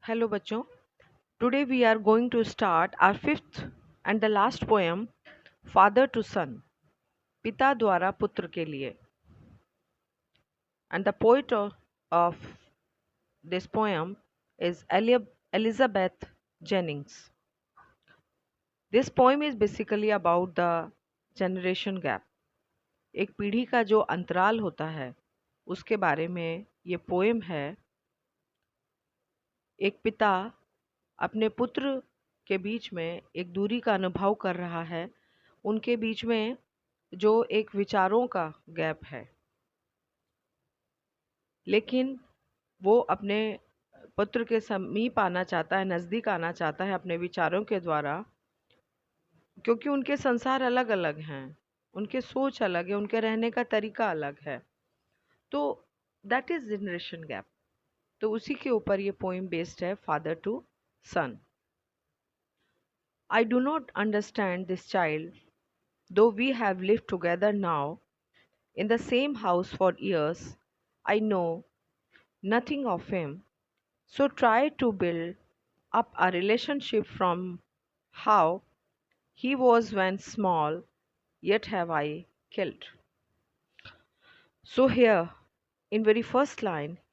Hello बच्चों. Today we are going to start our fifth and the last poem, Father to Son, पिता द्वारा पुत्र के लिए. And the poet of this poem is Elizabeth Jennings. This poem is basically about the generation gap. एक पीढ़ी का जो अंतराल होता है उसके बारे में ये पोएम है. एक पिता अपने पुत्र के बीच में एक दूरी का अनुभव कर रहा है. उनके बीच में जो एक विचारों का गैप है, लेकिन वो अपने पुत्र के समीप आना चाहता है, नज़दीक आना चाहता है अपने विचारों के द्वारा, क्योंकि उनके संसार अलग अलग हैं, उनके सोच अलग है, उनके रहने का तरीका अलग है. तो दैट इज जनरेशन गैप. तो उसी के ऊपर ये पोइम बेस्ड है, father to son. I do not understand this child though we have lived together now in the same house for years. I know nothing of him, so try to build up a relationship from how he was when small, yet have I killed. So here, in very first line,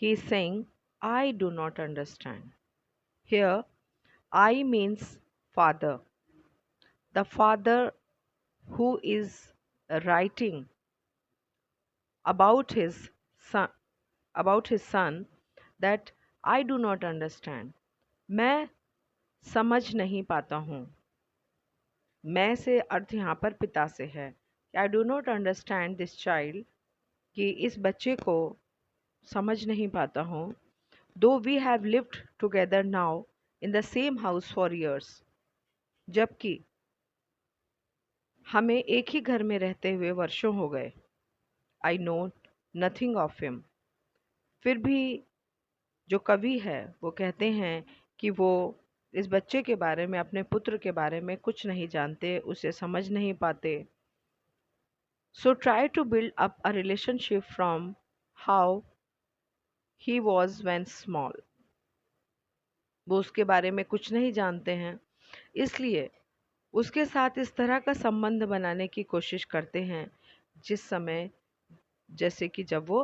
he is saying, I do not understand. Here, I means father. The father who is writing about his son that I do not understand. मैं समझ नहीं पाता हूँ. मैं से अर्थ यहाँ पर पिता से है. I do not understand this child, कि इस बच्चे को समझ नहीं पाता हूँ. Though we have lived together now in the same house for years, जबकि हमें एक ही घर में रहते हुए वर्षों हो गए. I know nothing of him. फिर भी जो कवि है वो कहते हैं कि वो इस बच्चे के बारे में, अपने पुत्र के बारे में कुछ नहीं जानते, उसे समझ नहीं पाते. So try to build up a relationship from how he was when small. वो उसके बारे में कुछ नहीं जानते हैं, इसलिए उसके साथ इस तरह का संबंध बनाने की कोशिश करते हैं जिस समय, जैसे कि जब वो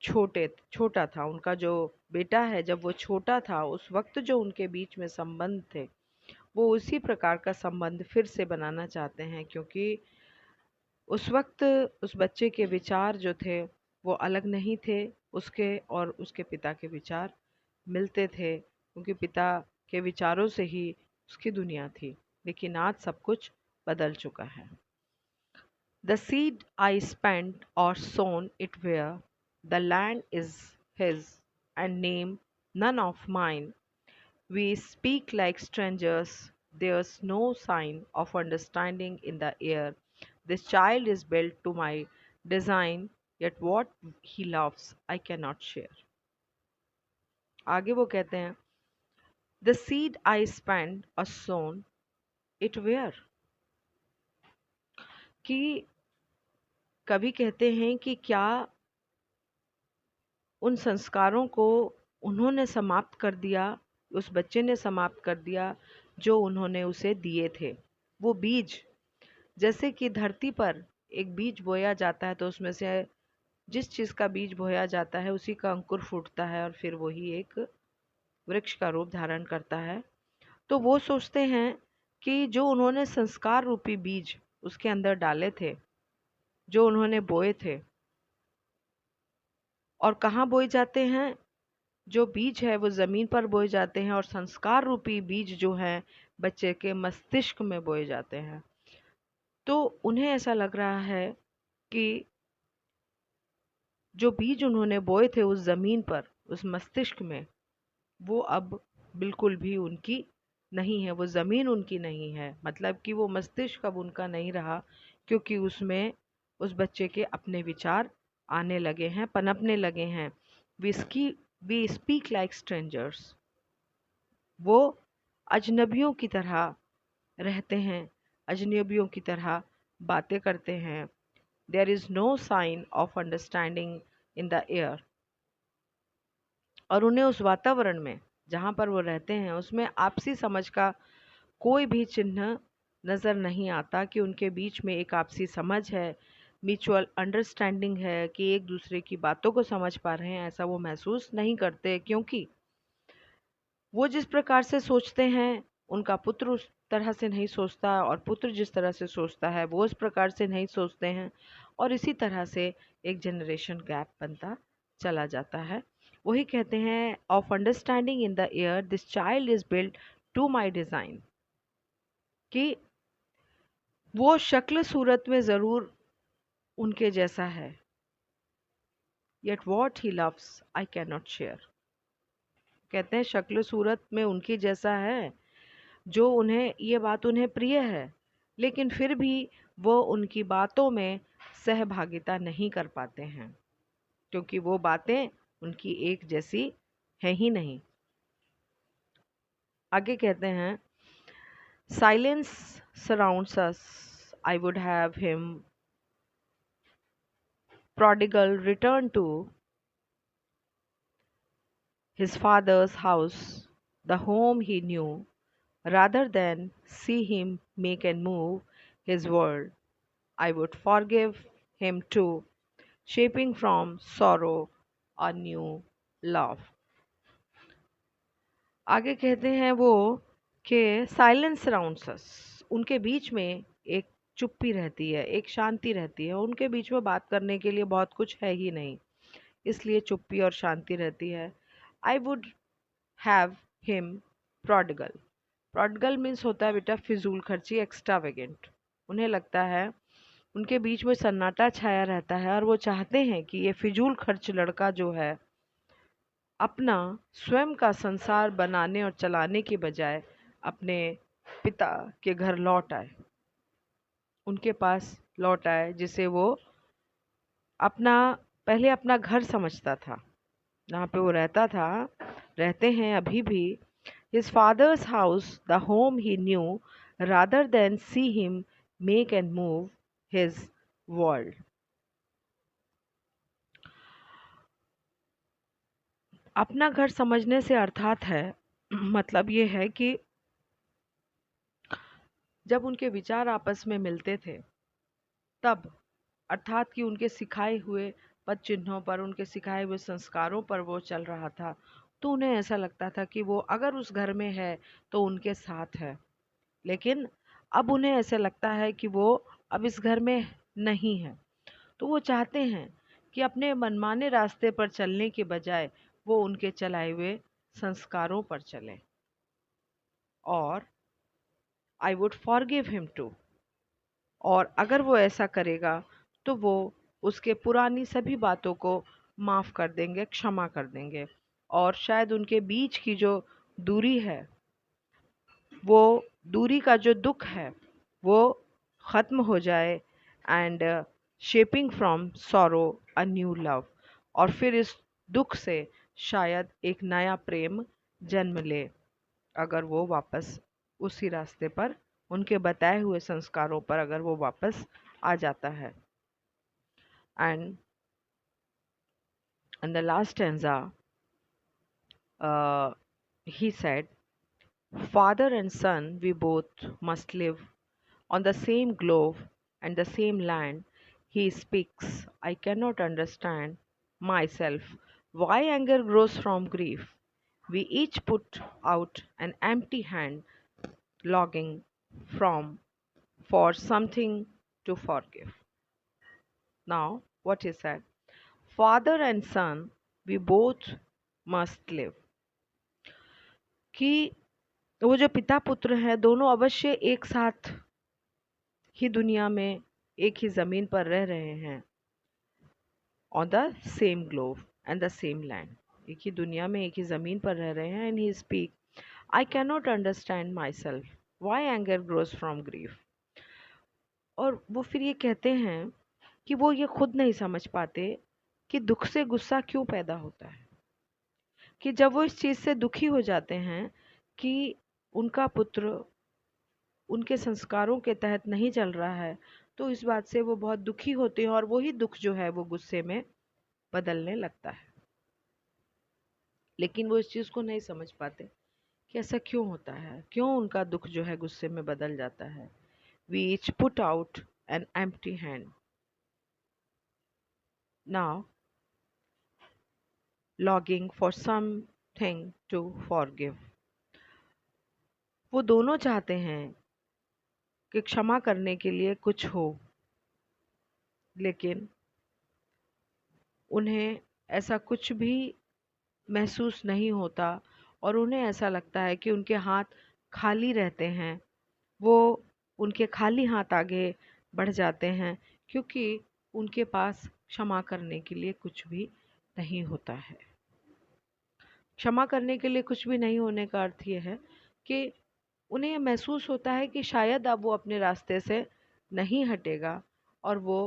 छोटा था, उनका जो बेटा है जब वो छोटा था, उस वक्त जो उनके बीच में संबंध थे, वो उसी प्रकार का संबंध फिर से बनाना चाहते हैं, क्योंकि उस वक्त उस बच्चे के विचार जो थे वो अलग नहीं थे. उसके और उसके पिता के विचार मिलते थे, क्योंकि पिता के विचारों से ही उसकी दुनिया थी. लेकिन आज सब कुछ बदल चुका है. The seed I spent or sown it where the land is his and name none of mine. We speak like strangers. There's no sign of understanding in the air. This child is built to my design, yet what he loves I cannot share. आगे वो कहते हैं, The seed I spent or sown it where, कि कवि कहते हैं कि क्या उन संस्कारों को उन्होंने समाप्त कर दिया, उस बच्चे ने समाप्त कर दिया जो उन्होंने उसे दिए थे. वो बीज, जैसे कि धरती पर एक बीज बोया जाता है तो उसमें से जिस चीज़ का बीज बोया जाता है उसी का अंकुर फूटता है और फिर वही एक वृक्ष का रूप धारण करता है. तो वो सोचते हैं कि जो उन्होंने संस्कार रूपी बीज उसके अंदर डाले थे, जो उन्होंने बोए थे, और कहाँ बोए जाते हैं, जो बीज है वो ज़मीन पर बोए जाते हैं, और संस्कार रूपी बीज जो है बच्चे के मस्तिष्क में बोए जाते हैं. तो उन्हें ऐसा लग रहा है कि जो बीज उन्होंने बोए थे उस ज़मीन पर, उस मस्तिष्क में, वो अब बिल्कुल भी उनकी नहीं है. वो ज़मीन उनकी नहीं है, मतलब कि वो मस्तिष्क अब उनका नहीं रहा, क्योंकि उसमें उस बच्चे के अपने विचार आने लगे हैं, पनपने लगे हैं. We speak like strangers. वो अजनबियों की तरह रहते हैं, अजनबियों की तरह बातें करते हैं. There is no sign of understanding in the air. और उन्हें उस वातावरण में जहाँ पर वो रहते हैं उसमें आपसी समझ का कोई भी चिन्ह नज़र नहीं आता कि उनके बीच में एक आपसी समझ है, म्यूचुअल अंडरस्टैंडिंग है, कि एक दूसरे की बातों को समझ पा रहे हैं। ऐसा वो महसूस नहीं करते, क्योंकि वो जिस प्रकार से सोचते हैं उनका पुत्र उस तरह से नहीं सोचता, और पुत्र जिस तरह से सोचता है वो उस प्रकार से नहीं सोचते हैं, और इसी तरह से एक जनरेशन गैप बनता चला जाता है। वही कहते हैं, of understanding in the air this child is built to my design, कि वो शक्ल सूरत में ज़रूर उनके जैसा है, yet what he loves I can not share. कहते हैं शक्ल सूरत में उनकी जैसा है, जो उन्हें ये बात उन्हें प्रिय है, लेकिन फिर भी वो उनकी बातों में सहभागिता नहीं कर पाते हैं, क्योंकि वो बातें उनकी एक जैसी है ही नहीं। आगे कहते हैं, silence surrounds us, I would have him prodigal return to his father's house, the home he knew, rather than see him make and move his world. I would forgive him too, shaping from sorrow a new love. आगे कहते हैं वो कि silence surrounds अस, उनके बीच में एक चुप्पी रहती है, एक शांति रहती है, उनके बीच में बात करने के लिए बहुत कुछ है ही नहीं, इसलिए चुप्पी और शांति रहती है। I would have him prodigal, prodigal means होता है बेटा फिजूल खर्ची, एक्स्ट्रावेगेंट। उन्हें लगता है उनके बीच में सन्नाटा छाया रहता है, और वो चाहते हैं कि ये फिजूल खर्च लड़का जो है अपना स्वयं का संसार बनाने और चलाने के बजाय अपने पिता के घर लौट आए, उनके पास लौट आए, जिसे वो अपना पहले अपना घर समझता था, जहाँ पे वो रहता था, रहते हैं अभी भी। His father's house, the home he knew, rather than see him make and move his world. अपना घर समझने से अर्थात है, मतलब ये है कि जब उनके विचार आपस में मिलते थे तब, अर्थात कि उनके सिखाए हुए पद चिन्हों पर, उनके सिखाए हुए संस्कारों पर वो चल रहा था, तो उन्हें ऐसा लगता था कि वो अगर उस घर में है तो उनके साथ है। लेकिन अब उन्हें ऐसा लगता है कि वो अब इस घर में नहीं है, तो वो चाहते हैं कि अपने मनमाने रास्ते पर चलने के बजाय वो उनके चलाए हुए संस्कारों पर चलें। और I would forgive him too, और अगर वो ऐसा करेगा तो वो उसके पुरानी सभी बातों को माफ़ कर देंगे, क्षमा कर देंगे, और शायद उनके बीच की जो दूरी है, वो दूरी का जो दुख है वो ख़त्म हो जाए, and shaping from sorrow a new love, और फिर इस दुख से शायद एक नया प्रेम जन्म ले, अगर वो वापस उसी रास्ते पर, उनके बताए हुए संस्कारों पर अगर वो वापस आ जाता है। And in the last stanza, he said, father and son, we both must live on the same globe and the same land. He speaks, I cannot understand myself. Why anger grows from grief? We each put out an empty hand, longing from for something to forgive. Now, what he said, father and son, we both must live. कि वो जो पिता पुत्र हैं दोनों अवश्य एक साथ ही दुनिया में, एक ही ज़मीन पर रह रहे हैं, on the same globe and the same land, एक ही दुनिया में एक ही ज़मीन पर रह रहे हैं। And he speak, I can not understand myself, why anger grows from grief. और वो फिर ये कहते हैं कि वो ये खुद नहीं समझ पाते कि दुख से गुस्सा क्यों पैदा होता है, कि जब वो इस चीज़ से दुखी हो जाते हैं कि उनका पुत्र उनके संस्कारों के तहत नहीं चल रहा है, तो इस बात से वो बहुत दुखी होते हैं, और वही दुख जो है वो गुस्से में बदलने लगता है। लेकिन वो इस चीज़ को नहीं समझ पाते कि ऐसा क्यों होता है, क्यों उनका दुख जो है गुस्से में बदल जाता है. We each put out an empty hand. Now, longing for something to forgive. वो दोनों चाहते हैं कि क्षमा करने के लिए कुछ हो, लेकिन उन्हें ऐसा कुछ भी महसूस नहीं होता और उन्हें ऐसा लगता है कि उनके हाथ खाली रहते हैं. वो उनके खाली हाथ आगे बढ़ जाते हैं क्योंकि उनके पास क्षमा करने के लिए कुछ भी नहीं होता है. क्षमा करने के लिए कुछ भी नहीं होने का अर्थ ये है कि उन्हें ये महसूस होता है कि शायद अब वो अपने रास्ते से नहीं हटेगा और वो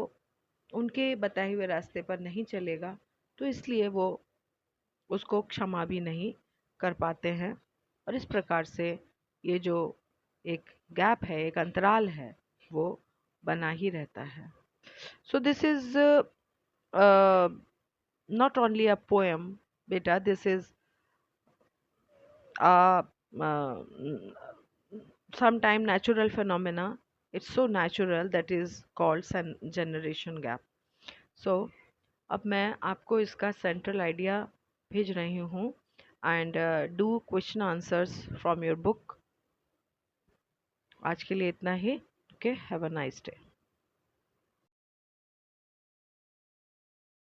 उनके बताए हुए रास्ते पर नहीं चलेगा, तो इसलिए वो उसको क्षमा भी नहीं कर पाते हैं. और इस प्रकार से ये जो एक गैप है, एक अंतराल है, वो बना ही रहता है. So this is not only a poem बेटा, this is a sometime natural phenomena. It's so natural that is called generation gap. So अब मैं आपको इसका सेंट्रल आइडिया भेज रही हूँ and do question answers from your book. आज के लिए इतना ही. Okay, have a nice day.